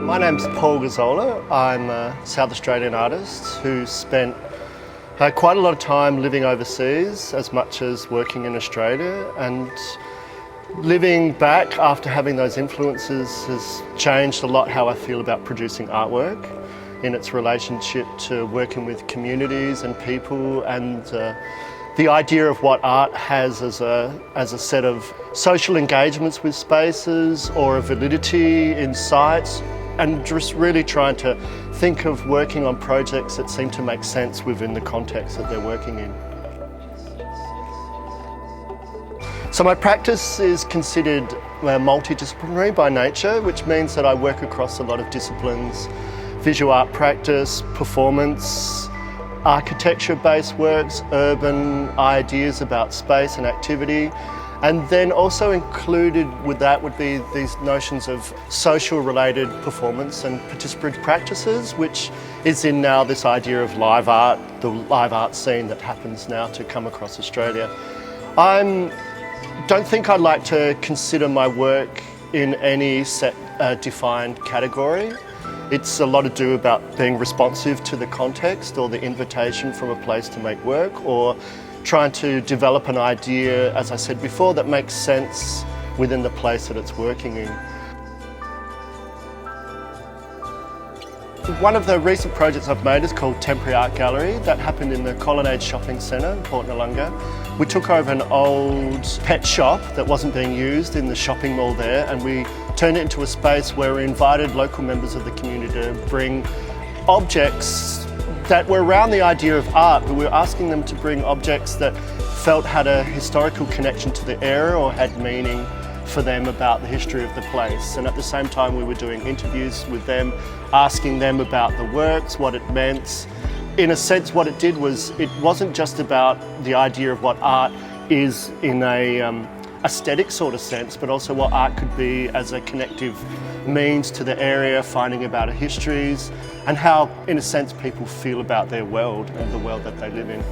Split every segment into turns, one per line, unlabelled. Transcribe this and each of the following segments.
My name's Paul Gazzola. I'm a South Australian artist who spent quite a lot of time living overseas as much as working in Australia, and living back after having those influences has changed a lot how I feel about producing artwork in its relationship to working with communities and people, and the idea of what art has as a set of social engagements with spaces or a validity in sites, and just really trying to think of working on projects that seem to make sense within the context that they're working in. So my practice is considered multidisciplinary by nature, which means that I work across a lot of disciplines: visual art practice, performance, architecture-based works, urban ideas about space and activity. And then also included with that would be these notions of social-related performance and participatory practices, which is in now this idea of live art, the live art scene that happens now to come across Australia. I don't think I'd like to consider my work in any set defined category. It's a lot to do about being responsive to the context or the invitation from a place to make work, or trying to develop an idea, as I said before, that makes sense within the place that it's working in. One of the recent projects I've made is called Temporary Art Gallery. That happened in the Colonnade Shopping Centre in Port Noarlunga. We took over an old pet shop that wasn't being used in the shopping mall there, and we turned it into a space where we invited local members of the community to bring objects that were around the idea of art, but we were asking them to bring objects that felt had a historical connection to the area or had meaning for them about the history of the place. And at the same time we were doing interviews with them, asking them about the works, what it meant. In a sense, what it did was, it wasn't just about the idea of what art is in a aesthetic sort of sense, but also what art could be as a connective means to the area, finding about our histories, and how, in a sense, people feel about their world and the world that they live in.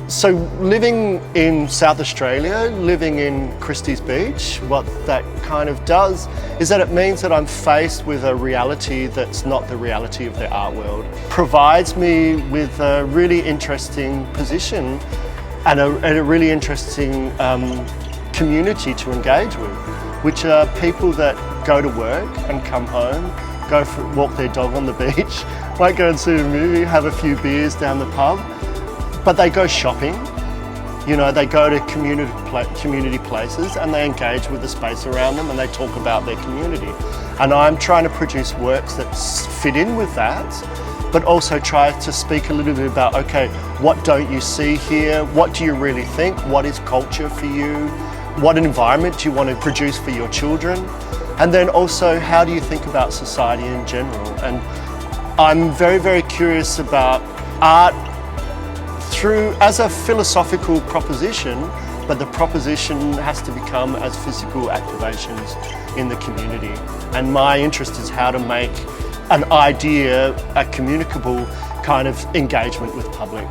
So living in South Australia, living in Christie's Beach, what that kind of does is that it means that I'm faced with a reality that's not the reality of the art world. Provides me with a really interesting position and a really interesting community to engage with, which are people that go to work and come home, walk their dog on the beach, might go and see a movie, have a few beers down the pub, but they go shopping, you know, they go to community places and they engage with the space around them and they talk about their community. And I'm trying to produce works that fit in with that, but also try to speak a little bit about, okay, what don't you see here? What do you really think? What is culture for you? What environment do you want to produce for your children? And then also, how do you think about society in general? And I'm very, very curious about art as a philosophical proposition, but the proposition has to become as physical activations in the community. And my interest is how to make an idea a communicable kind of engagement with public.